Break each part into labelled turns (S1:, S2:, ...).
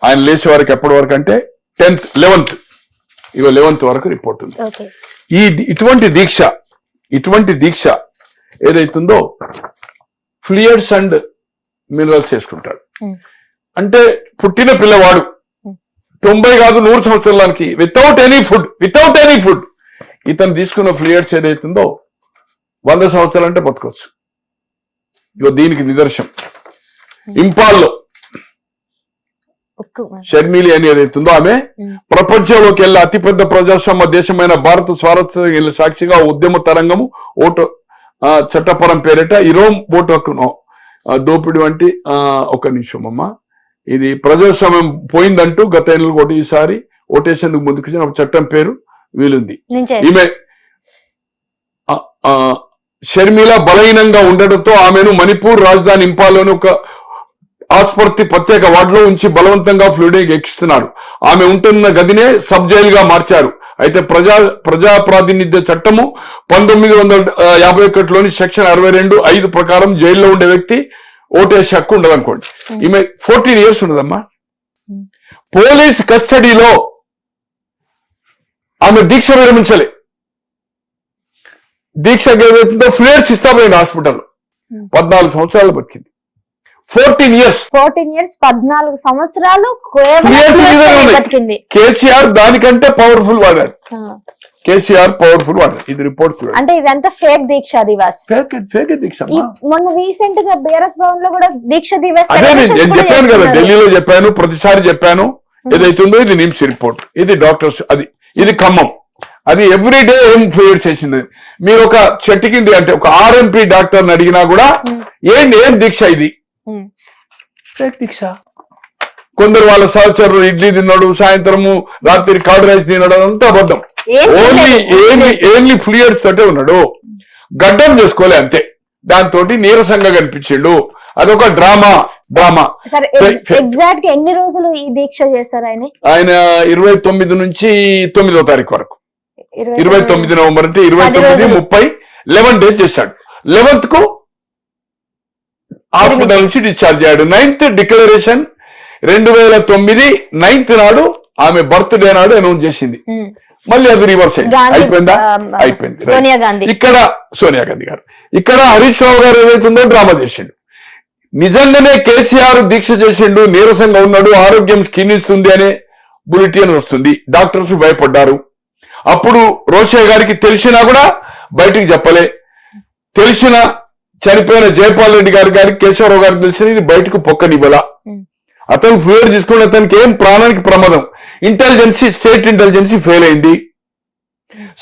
S1: ఆయన లేచే వరకు ఎప్పటి వరకు అంటే 10th 11th ఇగో 11th వరకు రిపోర్ట్ ఉంది. ఇటువంటి దీక్ష ఏదైతుందో ఫ్లూయిడ్స్ అండ్ మినరల్స్ వేసుకుంటాడు. అంటే పుట్టిన పిల్లవాడు 90 కాదు 100 సంవత్సరాలకి వితౌట్ ఎనీ ఫుడ్ ఇతను తీసుకున్న ఫ్లూయిడ్స్ ఏదైతుందో 100 సంవత్సరాలు అంటే బతకొచ్చు. ఇగో దీనికి నిదర్శనం ఇంపాల్లో షర్మిలి అని ఏదైతుందో ఆమె ప్రపంచంలోకి వెళ్ళి అతిపెద్ద ప్రజాస్వామ్య దేశమైన భారత స్వాతంత్ర్యం సాక్షిగా ఉద్యమ తరంగము ఓటు చట్టపరం పేరిట ఇరోమ్ ఓటు హక్కును దోపిడి వంటి ఒక నిమిషం అమ్మా, ఇది ప్రజాస్వామ్యం పోయిందంటూ గత ఎన్నికలు కూడా ఈసారి ఓటేసేందుకు ముందుకు ఒక చట్టం పేరు వీలుంది. ఈమె షర్మిల బలహీనంగా ఉండడంతో ఆమెను మణిపూర్ రాజధాని ఇంపాల్లోని ఒక ఆసుపత్రి ప్రత్యేక వార్డులో ఉంచి బలవంతంగా ఫ్లూయిడ్ ఎక్కిస్తున్నారు. ఆమె ఉంటున్న గదినే సబ్ జైలు గా మార్చారు. అయితే ప్రజా ప్రాతినిధ్య చట్టము 1951లోని సెక్షన్ 62(5) ప్రకారం జైల్లో ఉండే వ్యక్తి ఓటేసే హక్కు ఉండదు అనుకోండి. ఈమె 14 years ఉండదమ్మా. పోలీస్ కస్టడీలో ఆమె దీక్ష విరమించలే. దీక్ష ఏదైతుందో ఫ్లూయిడ్స్ ఇస్తామైంది హాస్పిటల్. 14 సంవత్సరాలు బతికింది. 14 years
S2: 14 సంవత్సరాలు బతికింది.
S1: కేసీఆర్ దానికంటే పవర్ఫుల్ వాడారు. ఇది రిపోర్ట్
S2: అంటే ఇదంతా ఫేక్ దీక్ష దివాస్.
S1: ఫేక్ దీక్ష.
S2: మొన్న రీసెంట్ గా బీఆర్ఎస్ భవన్ లో కూడా దీక్ష దివాస్
S1: నేను చెప్పాను కదా, ఢిల్లీలో చెప్పాను, ప్రతిసారి చెప్పాను. ఏదైతుందో ఇది నిమ్స్ రిపోర్ట్, ఇది డాక్టర్స్, ఇది ఖమ్మం, అది ఎవ్రీడే ఏం ఫ్లూయిడ్ చేసింది. మీరు ఒక చెట్టు కింద అంటే ఒక ఆర్ఎంపీ డాక్టర్ని అడిగినా కూడా ఏం దీక్ష ఇది ఫేక్ దీక్ష. కొందరు వాళ్ళ సహచరులు ఇడ్లీ తిన్నాడు, సాయంత్రము రాత్రి కర్డ్ రైస్ తిన్నాడు, అంతా అబద్ధం. ఓన్లీ ఫ్లూయిడ్స్ తోటే ఉన్నాడు. గడ్డం చేసుకోలే అంతే. దాంతో నీరసంగా కనిపించిండు. అదొక డ్రామా.
S2: ఎగ్జాక్ట్ ఎన్ని రోజులు ఈ దీక్ష చేశారు ఆయన
S1: 29 నుంచి 9వ తారీఖు వరకు. 29 నవంబర్ అంటే 29, 30, 11 days చేశాడు. 11th కు హాస్పిటల్ నుంచి డిశ్చార్జ్ అయ్యాడు. 9th డిక్లరేషన్ 2009 9th నాడు ఆమె బర్త్డే నాడు అనౌన్స్ చేసింది. మళ్ళీ అది రివర్స్ అయింది. అయిపోయింది. ఇక్కడ సోనియా గాంధీ గారు, ఇక్కడ హరీష్ రావు గారు ఏదైతుందో డ్రామా చేసిండు. నిజంగానే కేసీఆర్ దీక్ష చేసిండు, నీరసంగా ఉన్నాడు, ఆరోగ్యం క్షీణిస్తుంది అనే బులెటిన్ వస్తుంది. డాక్టర్స్ భయపడ్డారు. అప్పుడు రోషయ్య గారికి తెలిసినా కూడా బయటికి చెప్పలే. తెలిసిన చనిపోయిన జయపాల్ రెడ్డి గారికి కేశవరావు గారికి తెలిసిన ఇది బయటకు పొక్కనివ్వలా. అతను ఫ్లూయిడ్ తీసుకుని అతనికి ఏం ప్రాణానికి ప్రమాదం. ఇంటెలిజెన్సీ, స్టేట్ ఇంటెలిజెన్సీ ఫెయిల్ అయింది,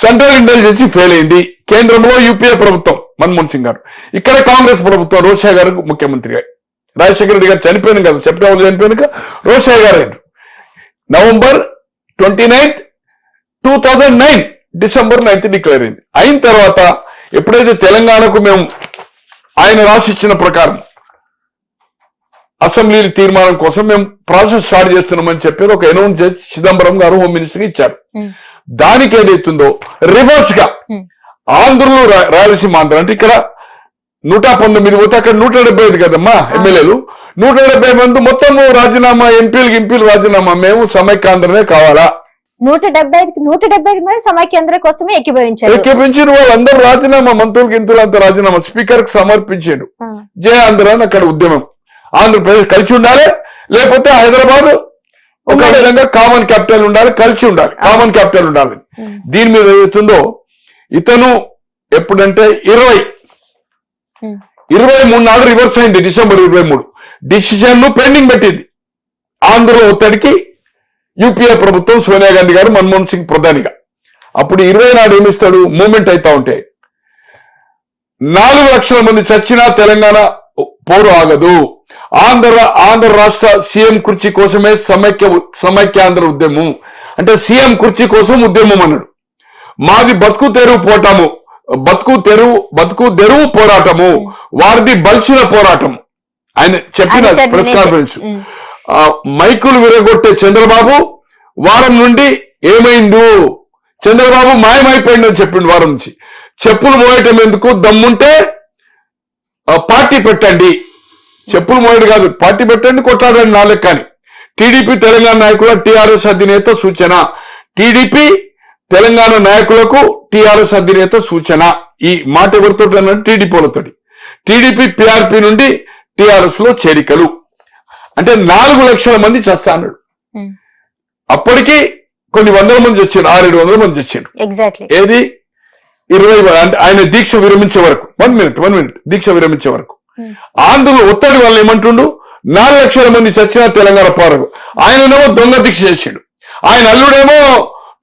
S1: సెంట్రల్ ఇంటెలిజెన్సీ ఫెయిల్ అయింది. కేంద్రంలో యూపీఏ ప్రభుత్వం మన్మోహన్ సింగ్ గారు, ఇక్కడ కాంగ్రెస్ ప్రభుత్వం రోషయ్య గారు ముఖ్యమంత్రిగా. రాజశేఖర రెడ్డి గారు చనిపోయింది కదా, సెప్టెంబర్ చనిపోయినాక రోషయ్య గారు అయ్యారు. November 29th 2009 December 9th declare అయింది. అయిన తర్వాత ఎప్పుడైతే తెలంగాణకు మేము ఆయన రాసిచ్చిన ప్రకారం అసెంబ్లీ తీర్మానం కోసం మేము ప్రాసెస్ స్టార్ట్ చేస్తున్నామని చెప్పి ఒక అనౌన్స్ చేసి చిదంబరం గారు హోమ్ మినిస్టర్ ఇచ్చారు. దానికి ఏదైతుందో రివర్స్ గా ఆంధ్రలో రాయలసీమ ఆంధ్ర అంటే ఇక్కడ 119 పోతే అక్కడ 175 కదమ్మా ఎమ్మెల్యేలు. 170 మంది మొత్తం రాజీనామా, ఎంపీలు రాజీనామా. మేము సమైక్యాంధ్రనే కావాలా.
S2: 170 సమైక్యాంధ్ర కోసమే
S1: ఎక్కిపించారు. వాళ్ళందరూ రాజీనామా, మంత్రులు గింతులు అంతా రాజీనామా స్పీకర్ కి సమర్పించాడు. జయ ఆంధ్ర అని అక్కడ ఉద్యమం. ఆంధ్రప్రదేశ్ కలిసి ఉండాలి, లేకపోతే హైదరాబాద్ ఒక విధంగా కామన్ క్యాపిటల్ ఉండాలి, కలిసి ఉండాలి, కామన్ క్యాపిటల్ ఉండాలి. దీని మీద ఏదైతుందో ఇతను ఎప్పుడంటే 23 నాడు రివర్స్ అయింది. December 23 డిసిషన్ పెండింగ్ పెట్టింది. ఆంధ్రలో ఒత్తిడికి యూపీఏ ప్రభుత్వం, సోనియా గాంధీ గారు, మన్మోహన్ సింగ్ ప్రధానిగా. అప్పుడు 20 నాడు ఏమిస్తాడు, మూవ్మెంట్ అవుతా ఉంటే 4 లక్షల మంది చచ్చినా తెలంగాణ పోరు ఆగదు. ఆంధ్ర రాష్ట్ర సీఎం కుర్చీ కోసమే సమైక్యాంధ్ర ఉద్యమం అంటే సీఎం కుర్చీ కోసం ఉద్యమం అన్నాడు. మాది బతుకు తెరువు పోరాటము, వారిది బలిసిన పోరాటం ఆయన చెప్పిన ప్రెస్ కాన్ఫరెన్స్. మైకులు విరగొట్టే చంద్రబాబు వారం నుండి ఏమైండు, చంద్రబాబు మాయమైపోయిందని చెప్పిండు. వారం నుంచి చెప్పులు మోయటం ఎందుకు, దమ్ముంటే పార్టీ పెట్టండి. చెప్పులు మోయడు కాదు, పార్టీ పెట్టండి, కొట్లాడండి నాలుగు. కానీ టీడీపీ తెలంగాణ నాయకుల టీఆర్ఎస్ అధినేత సూచన. టీడీపీ తెలంగాణ నాయకులకు టీఆర్ఎస్ అధినేత సూచన. ఈ మాట ఎవరితో అన్నాడు? టీడీపీలతోటి. టీడీపీ పీఆర్పీ నుండి టీఆర్ఎస్ లో చేరికలు అంటే 4 లక్షల మంది చేస్తా అన్నాడు. అప్పటికి కొన్ని వందల మంది వచ్చారు, 600-700 మంది వచ్చారు.
S2: ఎగ్జాక్ట్లీ
S1: ఏది 20 అంటే ఆయన దీక్ష విరమించే వరకు 1 మినిట్ దీక్ష విరమించే వరకు ఆంధ్రులు ఒత్తిడి వల్ల ఏమంటుండు 4 లక్షల మంది చచ్చిన తెలంగాణ పోరకు. ఆయననేమో దొంగ దీక్ష చేసాడు. ఆయన అల్లుడేమో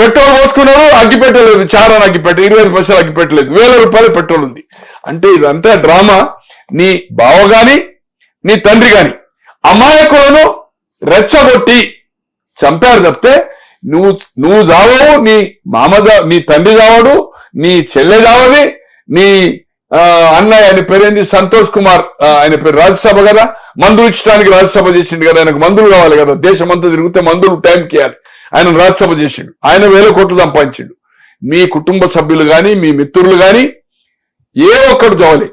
S1: పెట్రోల్ పోసుకున్నాడు, అగ్గిపెట్టలేదు, చారాన్ని అగ్గిపెట్ట 25 పైసలు అగ్గిపెట్టలేదు, 1000 రూపాయలు పెట్రోల్ ఉంది. అంటే ఇదంతా డ్రామా. నీ బావ గాని నీ తండ్రి గాని అమాయకులను రెచ్చగొట్టి చంపారు తప్పితే నువ్వు చావవు, నీ నీ తండ్రి చావడు, నీ చెల్లె చావది, నీ అన్నయ్య ఆయన పేరేంది సంతోష్ కుమార్, ఆయన పేరు రాజ్యసభ కదా, మందులు ఇచ్చడానికి రాజ్యసభ చేసిండు కదా, ఆయనకు మందులు కావాలి కదా, దేశమంతా తిరిగితే మందులు టైంకి ఇవ్వాలి, ఆయన రాజ్యసభ చేసిండు, ఆయన 1000 కోట్లు సంపాదించిండు. మీ కుటుంబ సభ్యులు గాని మీ మిత్రులు గాని ఏ ఒక్కడు చావలే.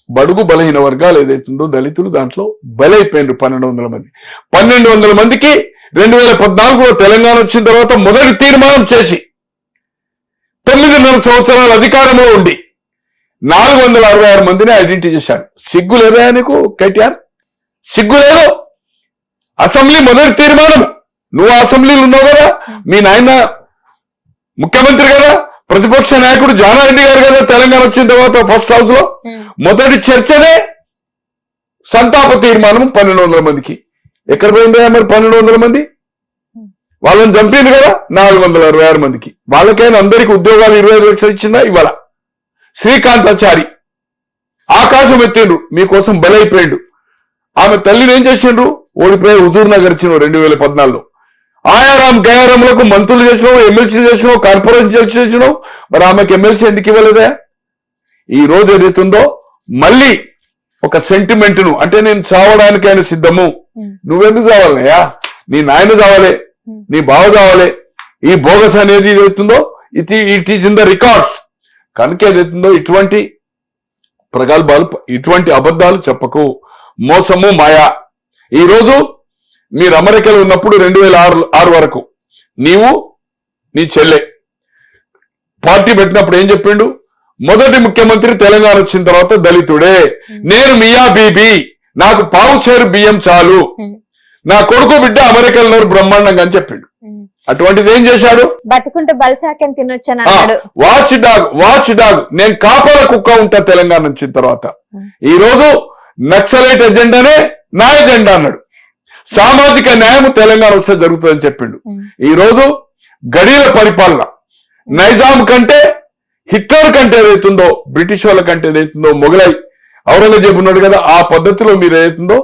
S1: బడుగు బలహీన వర్గాలు ఏదైతుందో దళితులు దాంట్లో బలైపోయినారు. 1200 మంది 1200 మందికి 2014లో తెలంగాణ వచ్చిన తర్వాత మొదటి తీర్మానం చేసి 9.5 సంవత్సరాల అధికారంలో ఉండి 466 మందిని ఐడెంటిఫై చేశారు. సిగ్గు లేదా నీకు కేటీఆర్? సిగ్గు లేదు? అసెంబ్లీ మొదటి తీర్మానం, నువ్వు అసెంబ్లీలో ఉన్నావు కదా, మీ నాయన ముఖ్యమంత్రి కదా, ప్రతిపక్ష నాయకుడు జానారెడ్డి గారు కదా, తెలంగాణ వచ్చిన తర్వాత ఫస్ట్ హౌస్ లో మొదటి చర్చనే సంతాప తీర్మానం 1200 మందికి. ఎక్కడ పోయిందా మరి 1200 మంది? వాళ్ళని చంపింది కదా 466 మందికి. వాళ్ళకైనా అందరికి ఉద్యోగాలు 25 లక్షలు ఇచ్చిందా? ఇవాళ శ్రీకాంతాచారి ఆకాశం ఎత్తిండ్రు, మీకోసం బలైపోయిండు. ఆమె తల్లిని ఏం చేసిండ్రు? ఓడిపోయి హుజూర్ నగర్ ఇచ్చిన 2014లో. ఆయారాం గయారాంలకు మంత్రులు చేసినావు, ఎమ్మెల్సీ చేసినావు, కార్పొరేషన్ చేసినావు, మరి ఆమెకు ఎమ్మెల్సీ ఎందుకు ఇవ్వలేదా? ఈ రోజు ఏదైతుందో మళ్ళీ ఒక సెంటిమెంట్ ను, అంటే నేను చావడానికి ఆయన సిద్ధము, నువ్వెందుకు చావాలయ్యా? నీ నాయన చావాలే, నీ బావ చావాలే. ఈ బోగస్ అనేది ఏదైతుందో it is in the records. కనుక ఏదైతుందో ఇటువంటి ప్రగల్భాలు, ఇటువంటి అబద్ధాలు చెప్పకు. మోసము మాయా. ఈ రోజు మీరు అమెరికాలో ఉన్నప్పుడు 2006 వరకు నీవు నీ చెల్లె పార్టీ పెట్టినప్పుడు ఏం చెప్పిండు? మొదటి ముఖ్యమంత్రి తెలంగాణ వచ్చిన తర్వాత దళితుడే, నేను మియా బీబీ, నాకు పావు చేరు బియ్యం చాలు, నా కొడుకు బిడ్డ అమెరికాలో బ్రహ్మాండంగా అని చెప్పిండు. అటువంటిది ఏం చేశాడు?
S2: బతుకుంటే బల్సాకని తినొచ్చాను అన్నాడు.
S1: వాచ్ డాగ్ నేను కాపల కుక్క ఉంటా తెలంగాణ వచ్చిన తర్వాత. ఈ రోజు నక్సలైట్ ఎజెండానే నా ఎజెండా అన్నాడు. సామాజిక న్యాయం తెలంగాణ వస్తే జరుగుతుందని చెప్పిండు. ఈ రోజు గడీల పరిపాలన నైజాం కంటే, హిట్లర్ కంటే ఏదైతుందో, బ్రిటిష్ వాళ్ళ కంటే ఏదైతుందో, మొఘలై ఔరంగజేబు ఉన్నాడు కదా, ఆ పద్ధతిలో మీరు ఏదైతుందో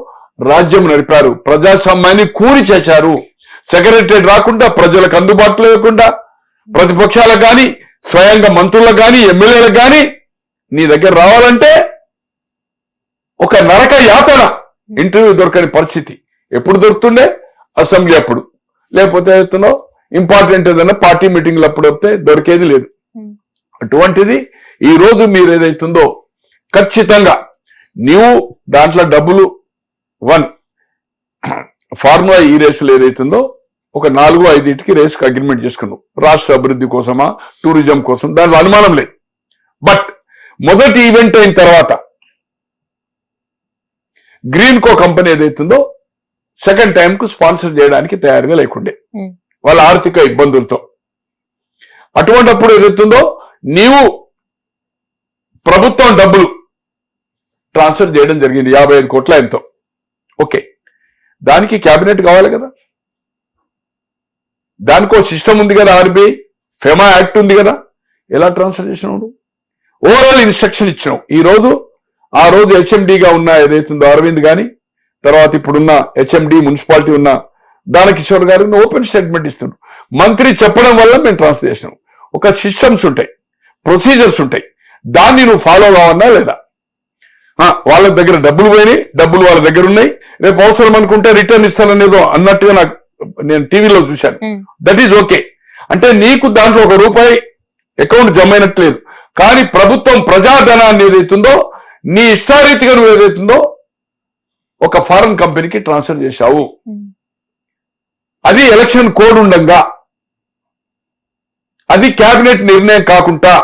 S1: రాజ్యం నడిపారు. ప్రజాస్వామ్యాన్ని కూని చేశారు. సెక్రటరేట్ రాకుండా, ప్రజలకు అందుబాటులో లేకుండా, ప్రతిపక్షాలకు కానీ, స్వయంగా మంత్రులకు కానీ, ఎమ్మెల్యేలకు కానీ నీ దగ్గర రావాలంటే ఒక నరక యాతన, ఇంటర్వ్యూ దొరకని పరిస్థితి. ఎప్పుడు దొరుకుతుండే? అసెంబ్లీ అప్పుడు, లేకపోతే ఏదైతుందో ఇంపార్టెంట్ ఏదైనా పార్టీ మీటింగ్లు అప్పుడు వస్తే దొరికేది లేదు. అటువంటిది ఈ రోజు మీరు ఏదైతుందో ఖచ్చితంగా నీవు దాంట్లో డబ్బులు ఫార్ములా ఈ రేసులు ఏదైతుందో ఒక 4-5 రేసుకు అగ్రిమెంట్ చేసుకున్నావు. రాష్ట్ర అభివృద్ధి కోసమా, టూరిజం కోసం, దాంట్లో అనుమానం లేదు. బట్ మొదటి ఈవెంట్ అయిన తర్వాత గ్రీన్ కో కంపెనీ ఏదైతుందో సెకండ్ టైం కు స్పాన్సర్ చేయడానికి తయారుగా లేకుండే, వాళ్ళ ఆర్థిక ఇబ్బందులతో. అటువంటిప్పుడు ఏదైతుందో నీవు ప్రభుత్వం డబ్బులు ట్రాన్స్ఫర్ చేయడం జరిగింది 55 కోట్ల ఎంతో. ఓకే, దానికి క్యాబినెట్ కావాలి కదా, దానికో సిస్టమ్ ఉంది కదా, ఆర్బీఐ ఫెమా యాక్ట్ ఉంది కదా, ఎలా ట్రాన్స్ఫర్ చేసినావు? ఓవరాల్ ఇన్స్ట్రక్షన్ ఇచ్చినావు. ఆ రోజు హెచ్ఎండిగా ఉన్న ఏదైతుందో అరవింద్ గాని, తర్వాత ఇప్పుడున్న హెచ్ఎండి మున్సిపాలిటీ ఉన్న దానకిషోర్ గారికి ఓపెన్ స్టేట్మెంట్ ఇస్తున్నాడు. మంత్రి చెప్పడం వల్ల మేము ట్రాన్స్ఫర్ చేసినాం. ఒక సిస్టమ్స్ ఉంటాయి, ప్రొసీజర్స్ ఉంటాయి, దాన్ని నువ్వు ఫాలో కావన్నా లేదా? వాళ్ళ దగ్గర డబ్బులు పోయినాయి, డబ్బులు వాళ్ళ దగ్గర ఉన్నాయి, రేపు అవసరం అనుకుంటే రిటర్న్ ఇస్తాననేదో అన్నట్టుగా నేను టీవీలో చూశాను. That is okay. అంటే నీకు దాంట్లో ₹1 అకౌంట్ జమ అయినట్లేదు, కానీ ప్రభుత్వం ప్రజాధనాన్ని ఏదైతుందో నీ ఇష్టారీతిగా నువ్వు ఏదైతుందో ఒక ఫారెన్ కంపెనీకి ట్రాన్స్ఫర్ చేశావు. అది ఎలక్షన్ కోడ్ ఉండంగా, అది కేబినెట్ నిర్ణయం కాకుండా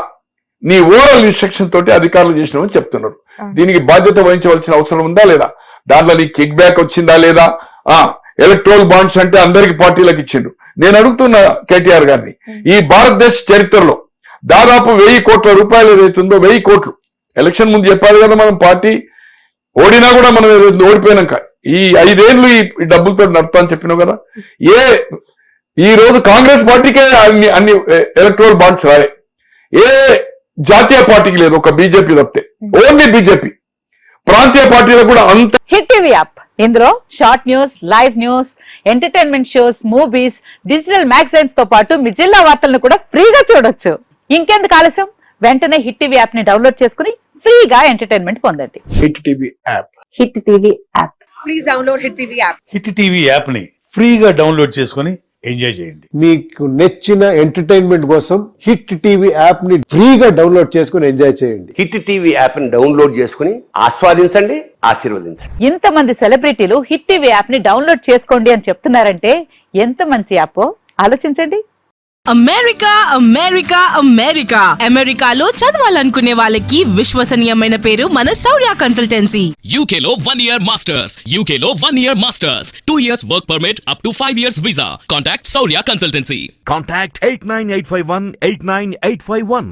S1: నీ ఓరల్ ఇన్స్ట్రక్షన్ తోటి అధికారులు చేసినామని చెప్తున్నారు. దీనికి బాధ్యత వహించవలసిన అవసరం ఉందా లేదా? దాంట్లో నీకు కిక్ బ్యాక్ వచ్చిందా లేదా? ఎలక్ట్రల్ బాండ్స్ అంటే అందరికి పార్టీలకు ఇచ్చిండు. నేను అడుగుతున్నా కేటీఆర్ గారిని, ఈ భారతదేశ చరిత్రలో దాదాపు 1000 కోట్ల రూపాయలు ఏదైతుందో 1000 కోట్లు ఎలక్షన్ ముందు చెప్పాలి కదా, మనం పార్టీ ఓడినా కూడా మనం ఓడిపోయినాక ఈ 5 ఏళ్ళు ఈ డబ్బులతో నడుపుతా అని చెప్పినావు కదా. ఈ రోజు కాంగ్రెస్ పార్టీకే అన్ని ఎలక్ట్రల్ బాండ్స్ రాలే, ఏ జాతీయ పార్టీకి లేదు, ఒక బీజేపీ తప్పితే, ఓన్లీ బీజేపీ. ప్రాంతీయ పార్టీలకు కూడా అంత.
S3: హిట్ టీవీ యాప్, ఇందులో short news, live news, entertainment shows, movies, digital magazines తో పాటు మీ జిల్లా వార్తలను కూడా ఫ్రీగా చూడొచ్చు. ఇంకెందుకు ఆలస్యం, వెంటనే హిట్ టీవీ యాప్ ని డౌన్లోడ్ చేసుకుని ఫ్రీగా ఎంటర్టైన్మెంట్ పొందండి.
S4: Hit TV app.
S3: Hit TV app.
S5: Please download Hit TV app.
S6: Hit TV app ని ఫ్రీగా డౌన్లోడ్ చేసుకొని ఎంజాయ్ చేయండి.
S4: మీకు నచ్చిన ఎంటర్టైన్మెంట్ కోసం హిట్ టీవీ యాప్ ని ఫ్రీగా డౌన్లోడ్ చేసుకుని ఎంజాయ్ చేయండి.
S7: హిట్ టీవీ యాప్ ని డౌన్లోడ్ చేసుకుని ఆస్వాదించండి, ఆశీర్వదించండి.
S3: ఇంతమంది సెలబ్రిటీలు హిట్ టీవీ యాప్ ని డౌన్లోడ్ చేసుకోండి అని చెప్తున్నారంటే ఎంత మంచి యాప్ ఆలోచించండి.
S8: అమెరికా అమెరికా అమెరికా అమెరికాలో చదవాలనుకునే వాళ్ళకి విశ్వసనీయమైన పేరు మన శౌర్య కన్సల్టెన్సీ.
S9: UK లో 1 year masters. UK లో 1 year masters. 2 years work permit up to 5 years visa. Contact Saurya Consultancy.
S10: Contact 89851 89851.